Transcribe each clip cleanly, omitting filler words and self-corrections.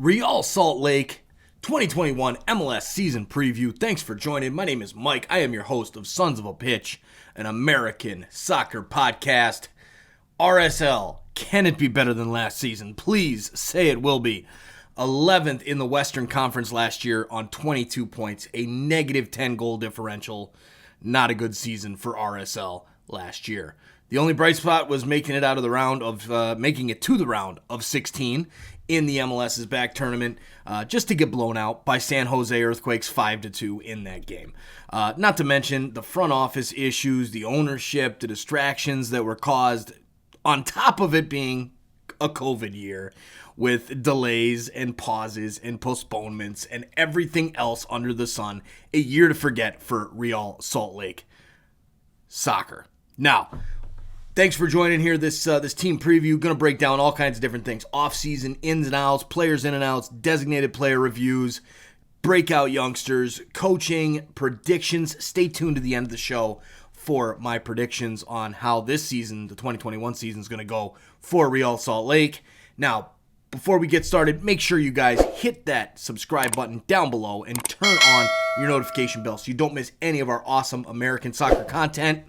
Real Salt Lake 2021 MLS Season Preview. Thanks for joining. My name is Mike. I am your host of Sons of a Pitch, an American soccer podcast. RSL, can it be better than last season? Please say it will be. 11th in the Western Conference last year on 22 points, a negative 10 goal differential. Not a good season for RSL last year. The only bright spot was making it to the round of 16 in the MLS's back tournament, just to get blown out by San Jose Earthquakes 5-2 in that game. Not to mention the front office issues, the ownership, the distractions that were caused, on top of it being a COVID year with delays and pauses and postponements and everything else under the sun. A year to forget for Real Salt Lake soccer. Now, thanks for joining here. This team preview, going to break down all kinds of different things. Off-season ins and outs, players in and outs, designated player reviews, breakout youngsters, coaching, predictions. Stay tuned to the end of the show for my predictions on how this season, the 2021 season, is going to go for Real Salt Lake. Now, before we get started, make sure you guys hit that subscribe button down below and turn on your notification bell so you don't miss any of our awesome American soccer content.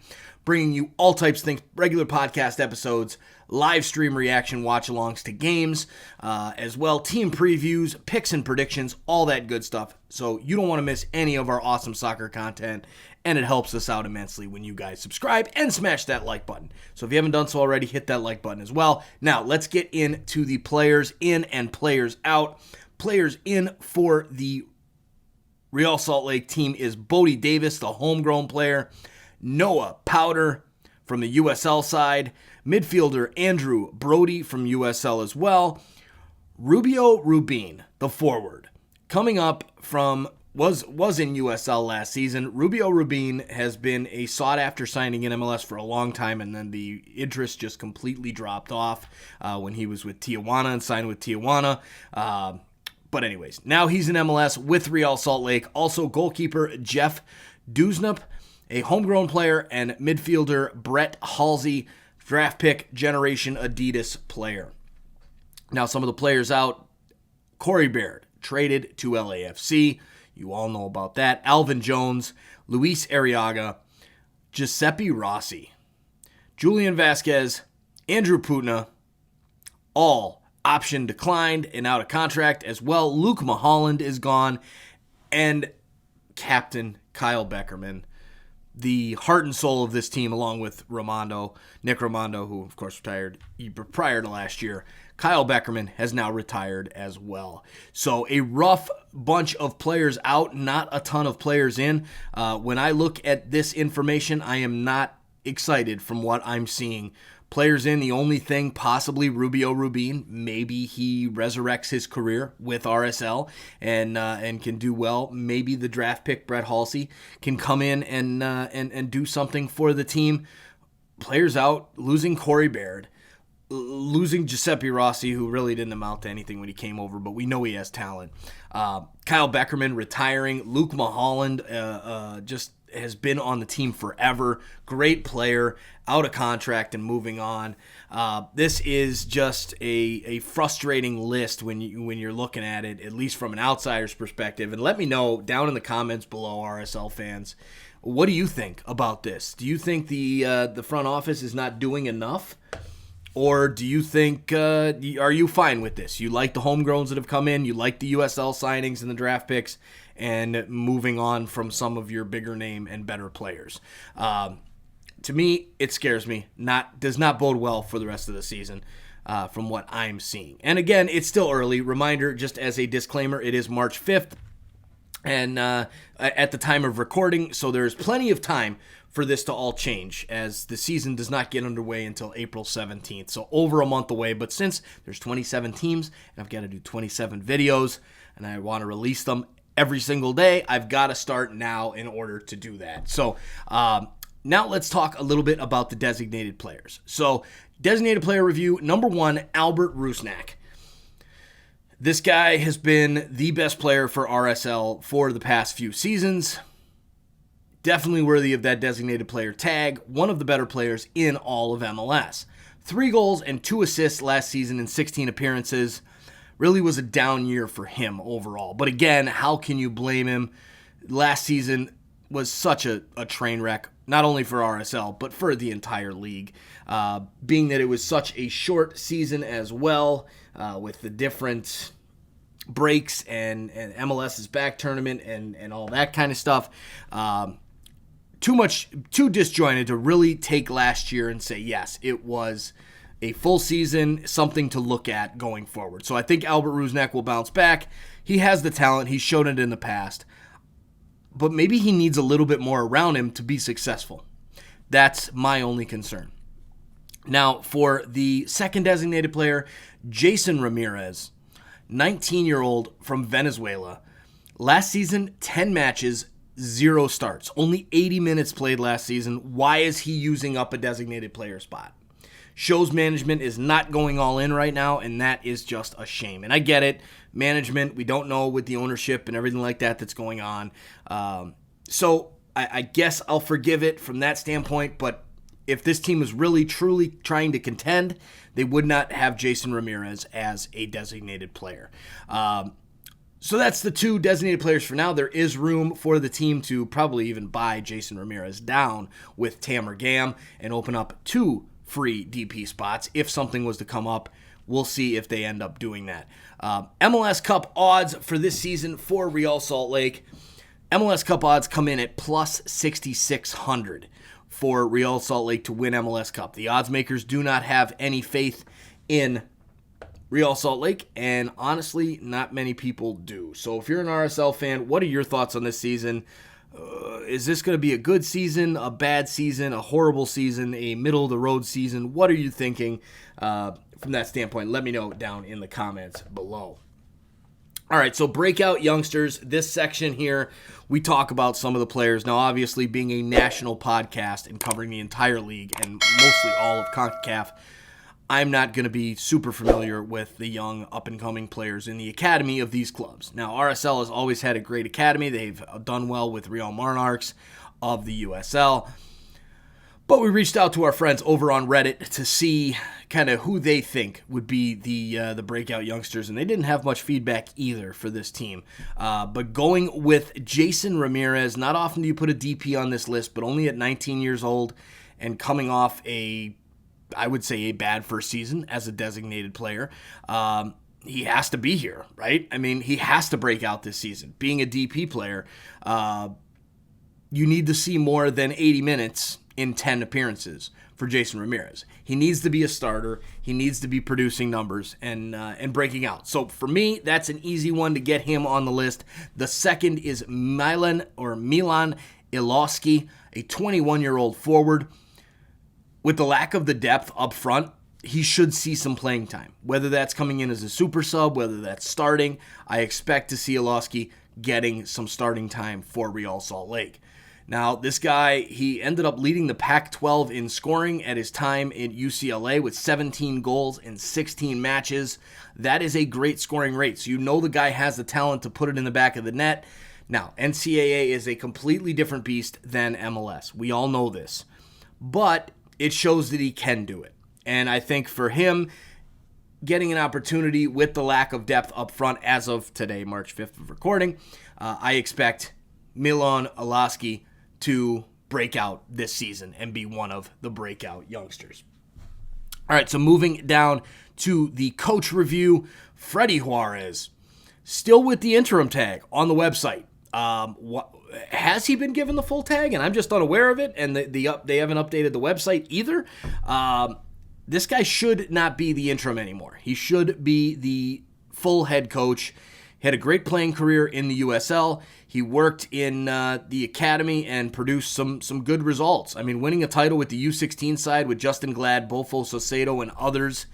Bringing you all types of things, regular podcast episodes, live stream reaction watch-alongs to games, as well, team previews, picks and predictions, all that good stuff. So you don't want to miss any of our awesome soccer content, and it helps us out immensely when you guys subscribe and smash that like button. So if you haven't done so already, hit that like button as well. Now, let's get into the players in and players out. Players in for the Real Salt Lake team is Bodie Davis, the homegrown player. Noah Powder from the USL side. Midfielder Andrew Brody from USL as well. Rubio Rubin, the forward. Coming up from, was in USL last season. Rubio Rubin has been a sought-after signing in MLS for a long time, and then the interest just completely dropped off when he was with Tijuana and signed with Tijuana. But anyways, now he's in MLS with Real Salt Lake. Also, goalkeeper Jeff Dusnup, a homegrown player, and midfielder Brett Halsey, draft pick generation Adidas player. Now, some of the players out: Corey Baird, traded to LAFC. You all know about that. Alvin Jones, Luis Arriaga, Giuseppe Rossi, Julian Vasquez, Andrew Putna, all option declined and out of contract as well. Luke Mulholland is gone, and Captain Kyle Beckerman, the heart and soul of this team, along with Nick Raimondo, who of course retired prior to last year. Kyle Beckerman has now retired as well. So a rough bunch of players out, not a ton of players in. When I look at this information, I am not excited from what I'm seeing. Players in, the only thing possibly Rubio Rubin. Maybe he resurrects his career with RSL and can do well. Maybe the draft pick Brett Halsey can come in and do something for the team. Players out, losing Corey Baird, losing Giuseppe Rossi, who really didn't amount to anything when he came over, but we know he has talent. Kyle Beckerman retiring. Luke Mulholland just has been on the team forever. Great player, out of contract and moving on. This is just a frustrating list when you're looking at it, at least from an outsider's perspective. And let me know down in the comments below, RSL fans, what do you think about this? Do you think the front office is not doing enough? Or do you think, are you fine with this? You like the homegrowns that have come in, you like the USL signings and the draft picks, and moving on from some of your bigger name and better players. To me, it scares me. Does not bode well for the rest of the season from what I'm seeing. And again, it's still early. Reminder, just as a disclaimer, it is March 5th and at the time of recording, so there's plenty of time for this to all change, as the season does not get underway until April 17th. So over a month away, but since there's 27 teams and I've got to do 27 videos and I want to release them every single day, I've got to start now in order to do that. So now let's talk a little bit about the designated players. So designated player review, number 1, Albert Rusnak. This guy has been the best player for RSL for the past few seasons. Definitely worthy of that designated player tag. One of the better players in all of MLS. 3 goals and 2 assists last season in 16 appearances. really was a down year for him overall. But again, how can you blame him? Last season was such a train wreck, not only for RSL, but for the entire league. Being that it was such a short season as well, with the different breaks and MLS's back tournament and all that kind of stuff. Too disjointed to really take last year and say, yes, it was a full season, something to look at going forward. So I think Albert Rusnak will bounce back. He has the talent. He's shown it in the past. But maybe he needs a little bit more around him to be successful. That's my only concern. Now, for the second designated player, Jason Ramirez, 19-year-old from Venezuela. Last season, 10 matches, 0 starts. Only 80 minutes played last season. Why is he using up a designated player spot? Shows management is not going all in right now, and that is just a shame. And I get it. Management, we don't know with the ownership and everything like that that's going on. So I guess I'll forgive it from that standpoint, but if this team was really, truly trying to contend, they would not have Jason Ramirez as a designated player. So that's the 2 designated players for now. There is room for the team to probably even buy Jason Ramirez down with Tamer Gam and open up 2 free DP spots. If something was to come up, we'll see if they end up doing that. MLS Cup odds for this season for Real Salt Lake. MLS Cup odds come in at plus 6,600 for Real Salt Lake to win MLS Cup. The odds makers do not have any faith in Real Salt Lake, and honestly, not many people do. So if you're an RSL fan, what are your thoughts on this season? Is this going to be a good season, a bad season, a horrible season, a middle-of-the-road season? What are you thinking from that standpoint? Let me know down in the comments below. All right, so breakout youngsters. This section here, we talk about some of the players. Now, obviously, being a national podcast and covering the entire league and mostly all of CONCACAF, I'm not going to be super familiar with the young up-and-coming players in the academy of these clubs. Now, RSL has always had a great academy. They've done well with Real Monarchs of the USL. But we reached out to our friends over on Reddit to see kind of who they think would be the breakout youngsters, and they didn't have much feedback either for this team. But going with Jason Ramirez, not often do you put a DP on this list, but only at 19 years old and coming off I would say a bad first season as a designated player. He has to be here, right? I mean, he has to break out this season. Being a DP player, you need to see more than 80 minutes in 10 appearances for Jason Ramirez. He needs to be a starter. He needs to be producing numbers and breaking out. So for me, that's an easy one to get him on the list. The second is Milan Ilowski, a 21-year-old forward. With the lack of the depth up front, he should see some playing time. Whether that's coming in as a super sub, whether that's starting, I expect to see Ilowski getting some starting time for Real Salt Lake. Now, this guy, he ended up leading the Pac-12 in scoring at his time in UCLA with 17 goals in 16 matches. That is a great scoring rate. So you know the guy has the talent to put it in the back of the net. Now, NCAA is a completely different beast than MLS. We all know this. But it shows that he can do it. And I think for him, getting an opportunity with the lack of depth up front as of today, March 5th of recording, I expect Milan Ilowski to break out this season and be one of the breakout youngsters. All right, so moving down to the coach review, Freddie Juarez, still with the interim tag on the website. Has he been given the full tag and I'm just unaware of it, and they haven't updated the website either? This guy should not be the interim anymore. He should be the full head coach. He had a great playing career in the USL. He worked in the academy and produced some good results. I mean, winning a title with the U16 side with Justin Glad, Bofo Saucedo, and others.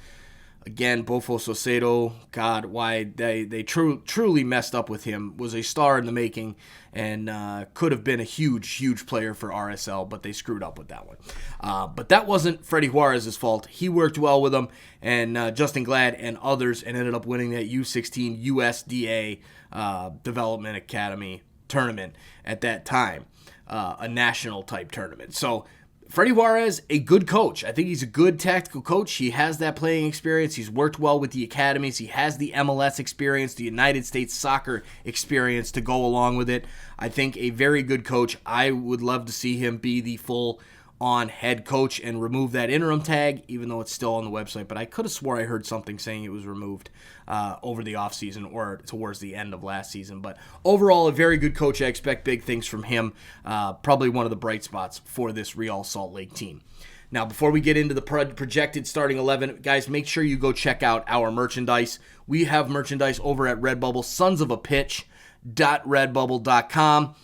Again, Bofo Saucedo, God, why they truly messed up with him. Was a star in the making and could have been a huge player for RSL, but they screwed up with that one. But that wasn't Freddie Juarez's fault. He worked well with them, and Justin Glad and others, and ended up winning that U16 USDA Development Academy tournament at that time, a national type tournament. So Freddie Juarez, a good coach. I think he's a good tactical coach. He has that playing experience. He's worked well with the academies. He has the MLS experience, the United States soccer experience to go along with it. I think a very good coach. I would love to see him be the full-on head coach and remove that interim tag, even though it's still on the website. But I could have swore I heard something saying it was removed over the offseason or towards the end of last season. But overall, a very good coach. I expect big things from him. Probably one of the bright spots for this Real Salt Lake team. Now, before we get into the projected starting 11, guys, make sure you go check out our merchandise. We have merchandise over at Redbubble, sonsofapitch.redbubble.com.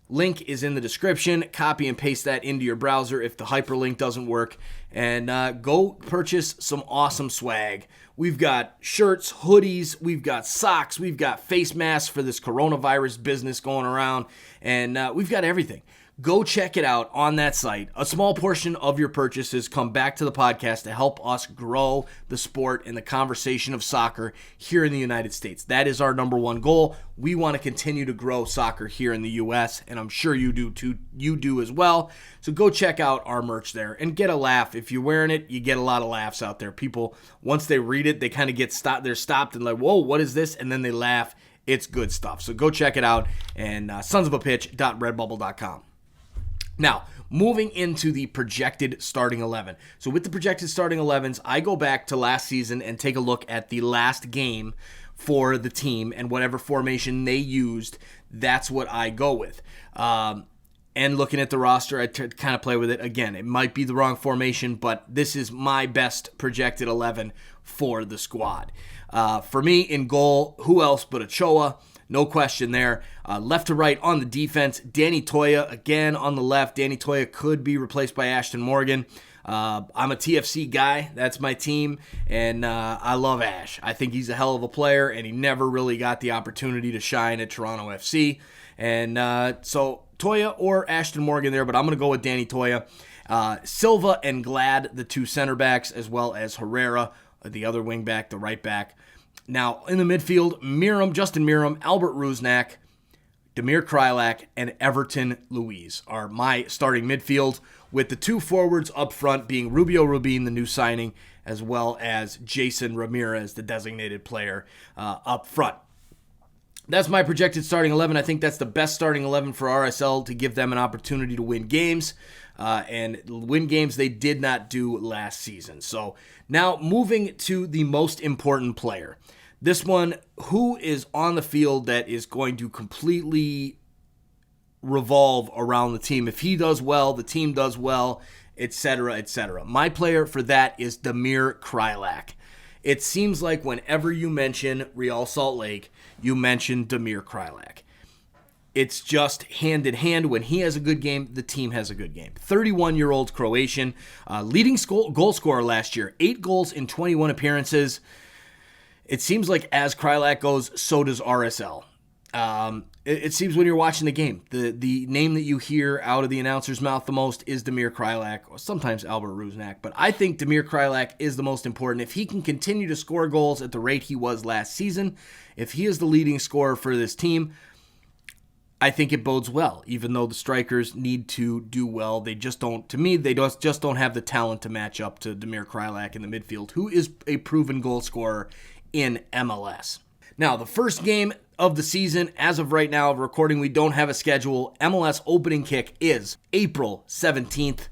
Link is in the description. Copy and paste that into your browser if the hyperlink doesn't work. And go purchase some awesome swag. We've got shirts, hoodies, we've got socks, we've got face masks for this coronavirus business going around, and we've got everything. Go check it out on that site. A small portion of your purchases come back to the podcast to help us grow the sport and the conversation of soccer here in the United States. That is our number one goal. We want to continue to grow soccer here in the U.S., and I'm sure you do too. You do as well. So go check out our merch there and get a laugh. If you're wearing it, you get a lot of laughs out there. People, once they read it, they kind of get stopped. They're stopped and like, whoa, what is this? And then they laugh. It's good stuff. So go check it out, and sonsofapitch.redbubble.com. Now, moving into the projected starting 11. So with the projected starting 11s, I go back to last season and take a look at the last game for the team, and whatever formation they used, that's what I go with. And looking at the roster, I kind of play with it. Again, it might be the wrong formation, but this is my best projected 11 for the squad. For me, in goal, who else but Ochoa? No question there. Left to right on the defense, Danny Toya again on the left. Danny Toya could be replaced by Ashton Morgan. I'm a TFC guy. That's my team, and I love Ash. I think he's a hell of a player, and he never really got the opportunity to shine at Toronto FC. And so Toya or Ashton Morgan there, but I'm going to go with Danny Toya. Silva and Glad, the two center backs, as well as Herrera, the other wing back, the right back. Now, in the midfield, Justin Miram, Albert Rusnak, Damir Krylak, and Everton Luiz are my starting midfield, with the two forwards up front being Rubio Rubin, the new signing, as well as Jason Ramirez, the designated player, up front. That's my projected starting 11. I think that's the best starting 11 for RSL to give them an opportunity to win games. And win games they did not do last season. So now moving to the most important player. This one, who is on the field that is going to completely revolve around the team. If he does well, the team does well, etc., etc. My player for that is Damir Krylak. It seems like whenever you mention Real Salt Lake, you mention Damir Krylak. It's just hand in hand. When he has a good game, the team has a good game. 31-year-old Croatian, leading goal scorer last year, 8 goals in 21 appearances. It seems like as Krylak goes, so does RSL. It seems when you're watching the game, the name that you hear out of the announcer's mouth the most is Damir Krylak, or sometimes Albert Rusnak. But I think Damir Krylak is the most important. If he can continue to score goals at the rate he was last season, if he is the leading scorer for this team, I think it bodes well, even though the strikers need to do well. They just don't, to me, they just don't have the talent to match up to Damir Krylak in the midfield, who is a proven goal scorer in MLS. Now, the first game of the season, as of right now of recording, we don't have a schedule. MLS opening kick is April 17th,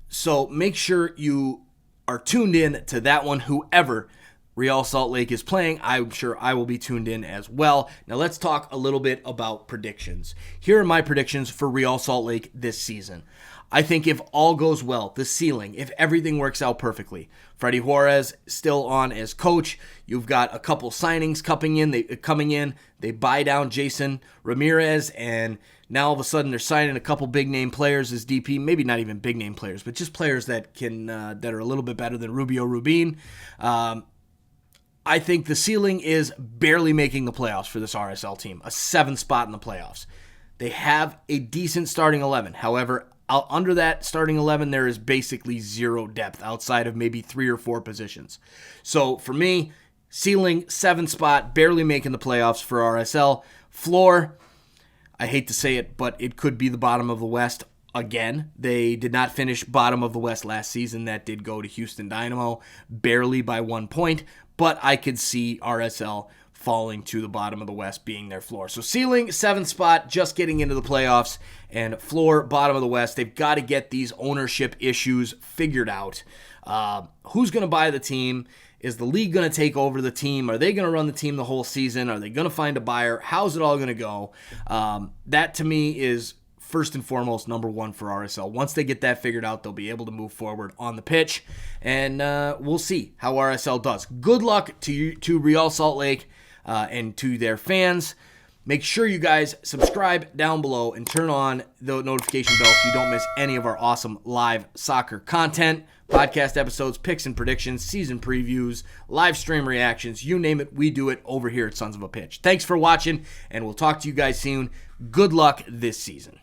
so make sure you are tuned in to that one, whoever Real Salt Lake is playing. I'm sure I will be tuned in as well. Now let's talk a little bit about predictions. Here are my predictions for Real Salt Lake this season. I think if all goes well, the ceiling, if everything works out perfectly, Freddie Juarez still on as coach. You've got a couple signings coming in. They buy down Jason Ramirez, and now all of a sudden they're signing a couple big name players as DP. Maybe not even big name players, but just players that can that are a little bit better than Rubio Rubin. I think the ceiling is barely making the playoffs for this RSL team, a 7th spot in the playoffs. They have a decent starting 11. However, under that starting 11, there is basically zero depth outside of maybe 3 or 4 positions. So for me, ceiling 7th spot, barely making the playoffs for RSL. Floor, I hate to say it, but it could be the bottom of the West. Again, they did not finish bottom of the West last season. That did go to Houston Dynamo, barely by 1 point, but I could see RSL falling to the bottom of the West being their floor. So ceiling, 7th spot, just getting into the playoffs, and floor, bottom of the West. They've got to get these ownership issues figured out. Who's going to buy the team? Is the league going to take over the team? Are they going to run the team the whole season? Are they going to find a buyer? How's it all going to go? That, to me, is first and foremost number one for RSL. Once they get that figured out, they'll be able to move forward on the pitch, and we'll see how RSL does. Good luck to Real Salt Lake and to their fans. Make sure you guys subscribe down below and turn on the notification bell so you don't miss any of our awesome live soccer content, podcast episodes, picks and predictions, season previews, live stream reactions, you name it, we do it over here at Sons of a Pitch. Thanks for watching, and we'll talk to you guys soon. Good luck this season.